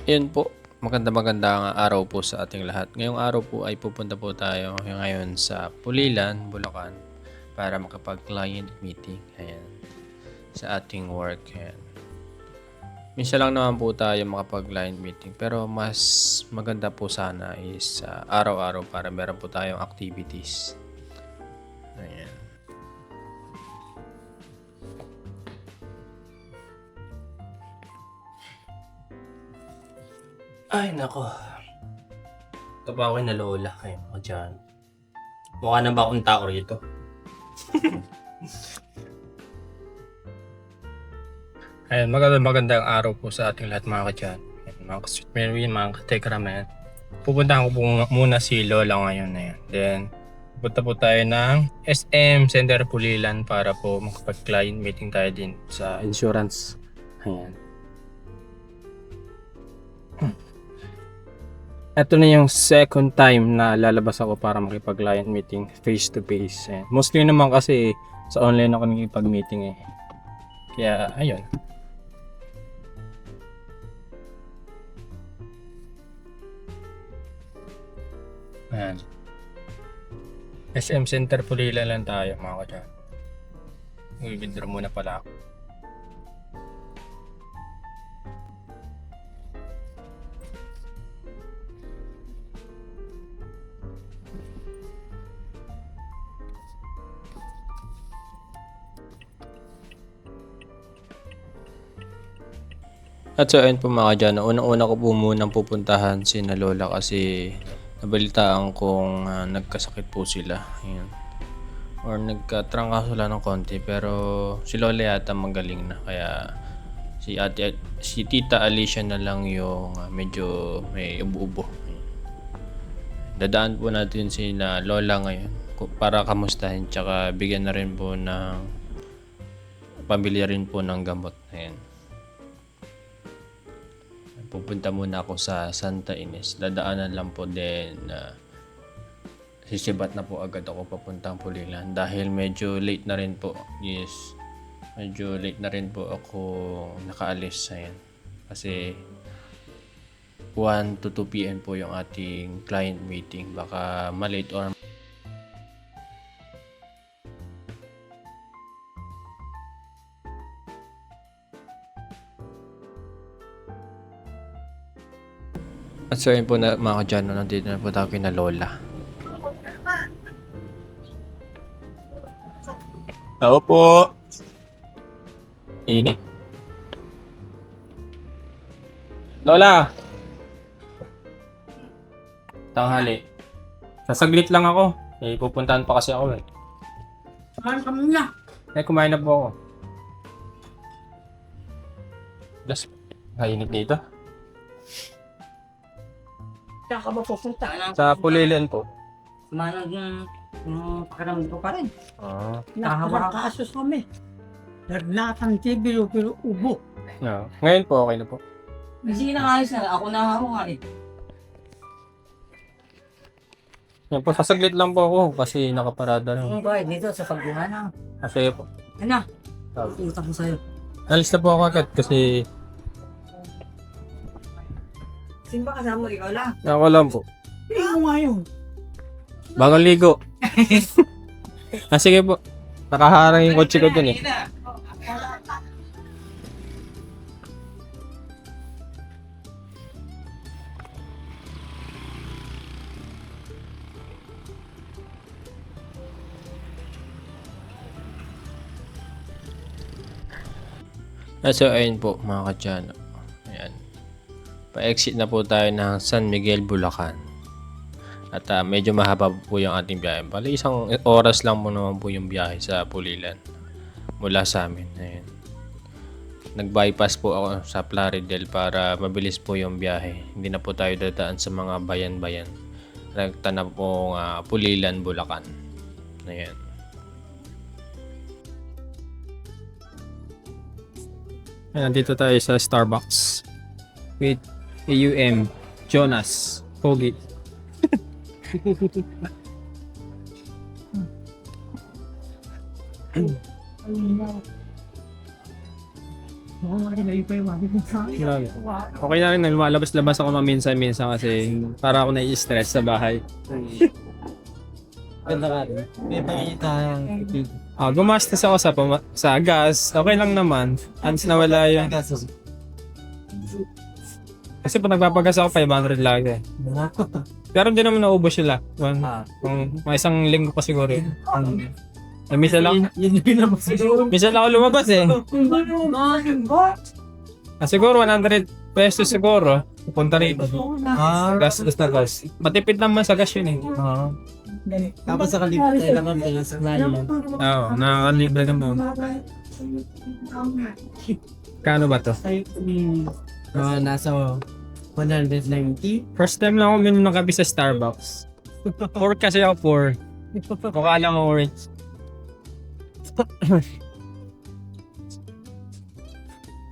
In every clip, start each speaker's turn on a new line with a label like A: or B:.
A: Ayun po, magandang araw po sa ating lahat. Ngayong araw po ay pupunta po tayo ngayon sa Pulilan, Bulacan para makapag-client meeting. Ayan, sa ating work. Ayan. Minsan lang naman po tayo makapag-client meeting pero mas maganda po sana is araw-araw para meron po tayong activities. Ayan. Ay, nako. Ito pa ako na lola. Ayun ako dyan. Mukha na ba akong tao rito? Ayun, magandang araw po sa ating lahat mga kadyan. Ayun, mga ka-sweet Mary, mga ka-tekramen. Pupuntahan ko po muna si Lola ngayon na yan. Then, punta po tayo ng SM Center Pulilan para po makapag-client meeting tayo din sa insurance. Ayan. Ito na yung second time na lalabas ako para makipag-client meeting face to face. Ayan. Mostly naman kasi sa online ako nakipag-meeting eh. Kaya, ayun. Ayan. SM Center Pulilan lang tayo mga kadyan. I-withdraw muna pala ako. At so ayun po mga kadyan, unang-una ko po munang pupuntahan si na Lola kasi nabalitaan kong nagkasakit po sila. Ayan. Or nagkatrangkaso lang ng konti pero si Lola yata magaling na kaya si Tita Alicia na lang yung medyo may ubo-ubo. Dadaan po natin si na Lola ngayon para kamustahin tsaka bigyan na rin po ng pambili rin po ng gamot. Ayan. Pupunta muna ako sa Santa Ines. Dadaanan lang po din sisibat na po agad ako papuntang Pulilan dahil medyo late na rin po. Yes. Medyo late na rin po ako nakaalis. Ayan. Kasi 1 to 2 p.m. po yung ating client meeting. Baka malate or at so yun po na mga kadyan, nandito na po tayo kina Lola. Ako po. Init. Lola! Tanghali. Sasaglit lang ako. Pupuntahan pa kasi ako eh.
B: Kumain kami na.
A: Kumain na po ako. Das, kainit dito.
B: Saan ka ba pupunta?
A: Sa Pulilan po.
B: Manag yung pakiramdam ko pa rin.
A: Ah.
B: Nakakasos kami. Naglatan pero ubo.
A: No. Ngayon po, okay na po.
B: Kasi nakayos na. Ako na ako nga eh.
A: Yan po, sasaglit lang po ako kasi nakaparada lang.
B: Ang bayad dito sa pagbuhanan.
A: Kasi po.
B: Ano? Utang ko sa'yo.
A: Alis na po ako agad kasi
B: Sino ba kasama mo? Ikaw lang.
A: ako lang po.
B: Ikaw nga yun.
A: Bagong ligo. Sige po. Nakaharang yung kotse ko dun eh. So ayun po mga kadyan. Ayan. Pa-exit na po tayo ng San Miguel, Bulacan. At medyo mahaba po yung ating biyahe. Bali isang oras lang po naman po yung biyahe sa Pulilan. Mula sa amin. Ayan. Nag-bypass po ako sa Plaridel para mabilis po yung biyahe. Hindi na po tayo dadaan sa mga bayan-bayan. Nagtanap po Pulilan, Bulacan. Ayan. Nandito tayo sa Starbucks with AUM Jonas Pogi.
C: Grabe. Okay na rin, lumalabas-labas ako minsan-minsan kasi para ako nai-stress sa bahay.
B: Ganda ka rin. May pakikita
C: Gumastos ako sa gas. Okay lang naman. Once nawala yun. Kasi pag nagpapagas ako, 500 lagi. Pero hindi naman naubos sila. Mga isang linggo pa siguro yun. Minsan lang. Minsan lang ako lumabas eh. Siguro 100 pesos siguro. Pupunta rito. Gastos na gas. Matipid naman sa gas yun eh.
B: Tapos sa kalimutan tayo naman may nasa layo.
C: Oo, nakakalibre naman. Kano ba to?
B: Nasa 190.
C: First time lang ako uminom ng kape sa Starbucks. 4 kasi ako 4. Mukha lang orange.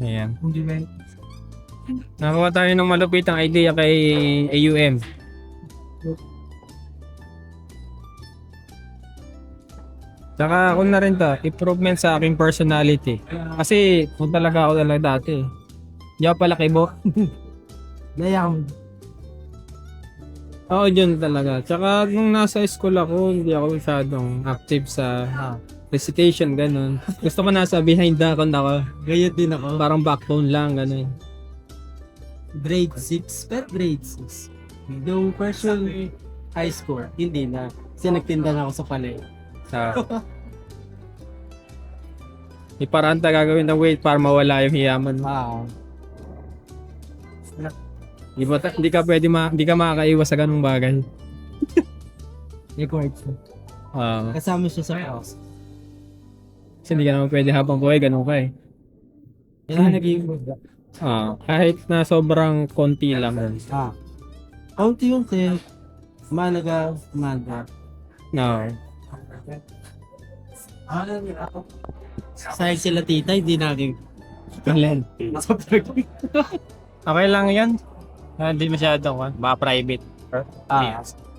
C: Ayan. Nakakuha tayo ng malupitang idea kay AUM. Tsaka ako na rin to, improvement sa aking personality. Kasi kung talaga ako talaga dati. Hindi ako pala kay Bo.
B: Nayang.
C: Oo, yun talaga. Tsaka nung nasa school ako, hindi ako masyadong active sa recitation, ganun. Gusto ko nasa behind the account ako.
B: Gayat din ako.
C: Parang backbone lang, ganun.
B: Grade 6. Pero grade 6. Yung first yung high score, hindi na. Kasi nagtinda na ako sa palay.
C: May paraan tayo gagawin ng weight para mawala yung hiyaman mo.
B: Wow.
C: Hindi ka pwede hindi ka makakaiwas sa ganung bagay.
B: Record. Kasama siya sa house.
C: Kasi hindi ka naman pwede habang buhay, ganun ka eh.
B: Yan ang naging
C: Kahit na sobrang konti lang.
B: kaunti yung kaya malaga.
C: No.
B: Sayang sila tita, hindi natin.
C: Alin? Okay lang yan. Hindi masyadong, baka private.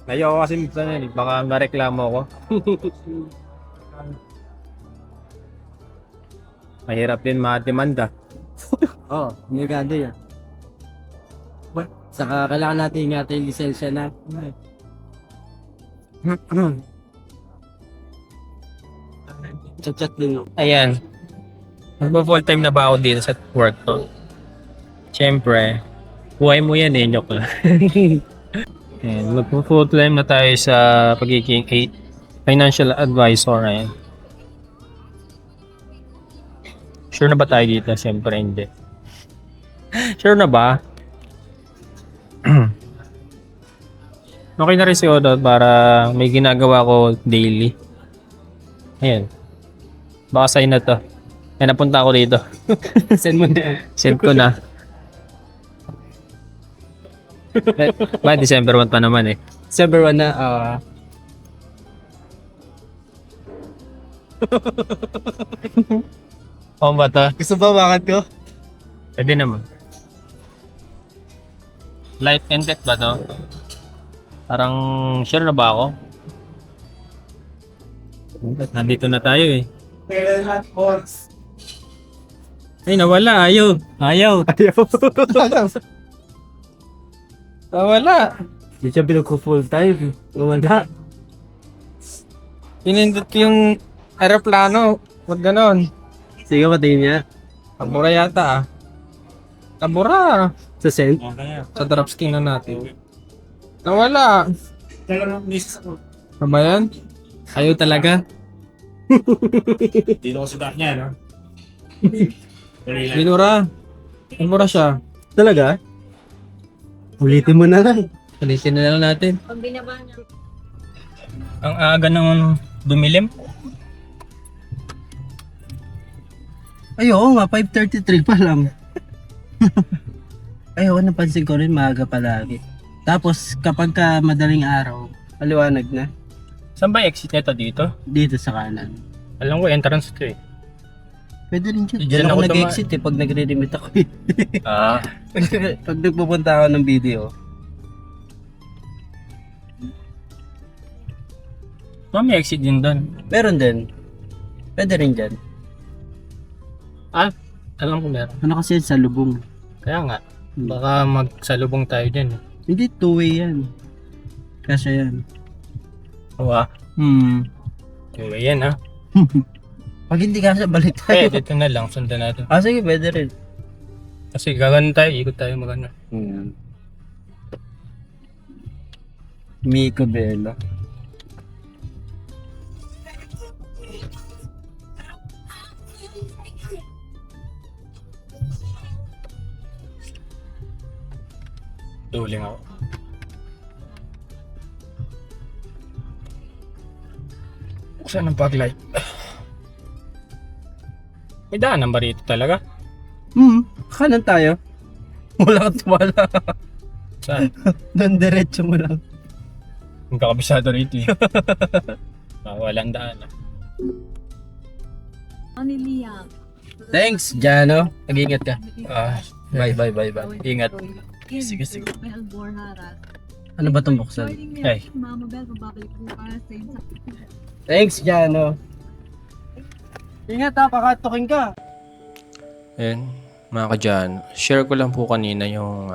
C: Ayoko kasi minsan yun, baka mareklamo ko. Mahirap din ma-demanda.
B: Nagado yan. Saka kailangan natin ingatan yung lisensya na. Chat din.
C: Ayan. Magpo-full time na ba ako dito sa work to? Siyempre, buhay mo yan eh, joke lang. Ayan, magpo-full time na tayo sa pagiging financial advisor. Ayan. Sure na ba tayo dito? Siyempre hindi. Sure na ba? Okay na rin si Odo para may ginagawa ko daily. Ayan. Baka sa'yo na to. Ay, napunta ako dito.
B: Send mo na.
C: Send ko na. Ba, December 1 pa naman eh.
B: December 1 na.
C: Oo ba to?
B: Gusto ba bakit ko?
C: Pwede naman. Life and death ba to? Parang sure na ba ako? Nandito na tayo eh. Ay, nawala. Ayaw. Nawala.
B: Hindi siya pinag-full time. Wala.
C: Pinindot ko yung aeroplano. Huwag ganon.
B: Sige, patayin niya.
C: Tabura yata ah. Tabura.
B: Sa send?
C: Sa drops king na natin. Nawala. Ano ba yan? Ayaw talaga.
D: Dito ko sa back niya, no?
C: Binura. Binura siya.
B: Talaga? Ulitin mo na lang.
C: Palitin na lang natin.
E: Pag binaba niya.
C: Ang aga ng dumilim.
B: Ay, oo nga, 5:33 pa lang. Ay, oo, napansin ko rin, maaga palagi. Tapos, kapag ka madaling araw, maliwanag na.
C: Saan ba exit nito dito?
B: Dito sa kanan.
C: Alam ko entrance to eh.
B: Pwede rin dyan.
C: Diyan
B: Diyan ako
C: ako
B: nag-exit pag nagre-remit ako.
C: Ah.
B: Pag nagpupunta ako ng video.
C: May exit din doon.
B: Meron din. Pwede rin dyan.
C: Alam ko meron.
B: Ano kasi yan, sa lubong.
C: Kaya nga, baka magsalubong tayo dyan.
B: Hindi, two-way yan. Kasi yan.
C: Oo Okay, yan ha.
B: Pag hindi kasi balik
C: Eh,
B: tayo.
C: dito na lang, sundan natin.
B: Sige, pwede rin.
C: Kasi gagano tayo, ikot tayo magano.
B: Miko Bella.
C: Duling ako. Buksan ang backlight. May daanan ba rito talaga?
B: Kanan tayo. Wala kang tumala.
C: Saan?
B: Doon diretso mo lang.
C: Ang kakabisado rito eh. Walang daan ah.
B: Thanks, Jano. Mag-ingat ka.
C: Bye. Ingat.
B: Sige. Ano ba itong buksan?
C: Ay.
B: Thanks, Jano. Ingat ha, pakatukin ka.
A: Ayan, mga kadyan, share ko lang po kanina yung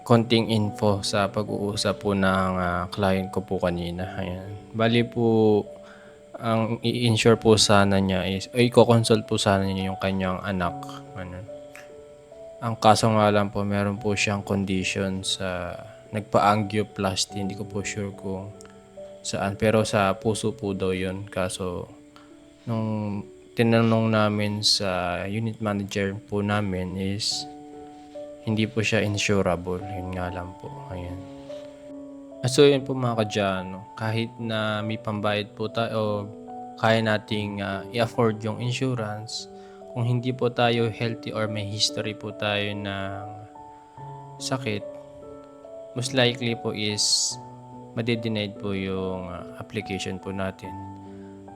A: konting info sa pag-uusap po ng client ko po kanina. Ayan. Bali po, ang i-insure po sana niya is, o i-consult po sana niya yung kanyang anak. Ano. Ang kaso nga lang po, meron po siyang condition sa nagpa-angioplasty. Hindi ko po sure kung saan. Pero sa puso po daw yun. Kaso, nung tinanong namin sa unit manager po namin is hindi po siya insurable. Yun nga lang po. Ayan. So yun po mga kadyano, kahit na may pambayad po tayo o kaya nating i-afford yung insurance, kung hindi po tayo healthy or may history po tayo ng sakit, most likely po is madedenied po yung application po natin.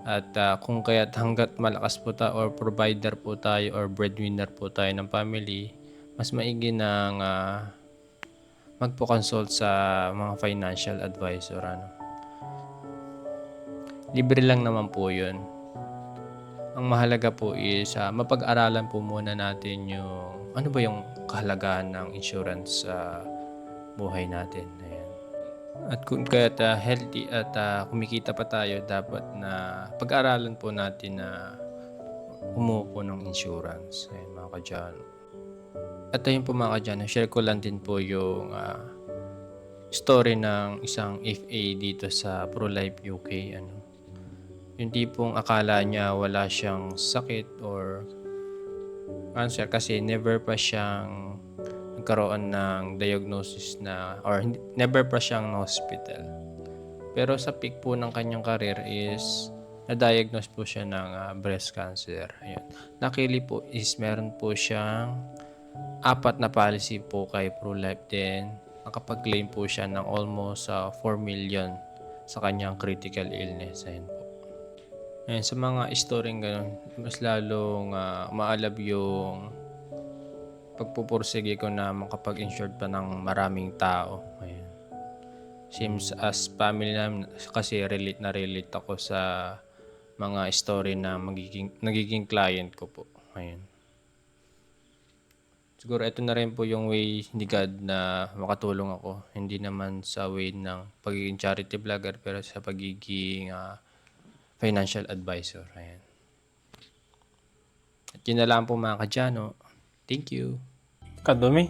A: At kung kaya't hanggat malakas po tayo or provider po tayo or breadwinner po tayo ng family, mas maigi ng magpo-consult sa mga financial advisor. Libre lang naman po yun. Ang mahalaga po is mapag-aralan po muna natin yung ano ba yung kahalagahan ng insurance sa buhay natin. Ayan. At kung kaya't healthy at kumikita pa tayo, dapat na pag-aralan po natin na umupo ng insurance. Ayan, mga kadyano. At ayun po mga kadyano, share ko lang din po yung story ng isang FA dito sa ProLife UK. Yung tipong akala niya wala siyang sakit or cancer kasi never pa siyang nagkaroon ng diagnosis na or never pa siyang na-hospital. Pero sa peak po ng kanyang career is na-diagnose po siya ng breast cancer. Ayun. Luckily po is meron po siyang 4 na policy po kay ProLife, din nakapag-claim po siya ng almost 4 million sa kanyang critical illness. Ayun po. Ayun, sa mga storyng ganun, mas lalong maalab yung pagpupursige ko na makapag-insured pa ng maraming tao. Ayun. Seems as family namin kasi relate ako sa mga story na nagiging client ko po. Ayun. Siguro ito na rin po yung way ni God na makatulong ako. Hindi naman sa way ng pagiging charity vlogger pero sa pagiging financial advisor. Ayan. At yun na lang po mga kadyano. Thank you.
C: Kadumi.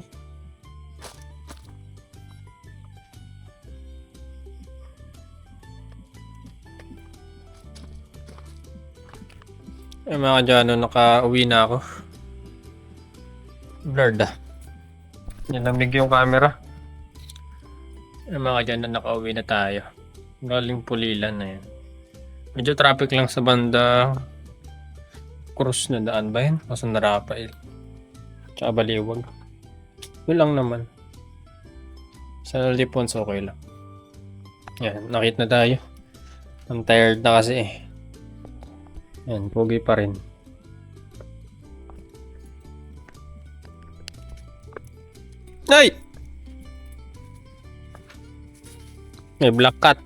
A: Eh mga kadyano, naka-uwi na ako. Blurred
C: Nilamig yung camera.
A: Eh mga kadyano, naka-uwi na tayo. Galing Pulilan na yan. Medyo traffic lang sa banda. Cross na daan ba yun? O sa Narapail. Tsaka Baliwag. Yun lang naman. Sa Lipons okay lang. Yan, nakit na tayo. I'm tired na kasi eh. Yan, pogi pa rin. Ay! May black cat.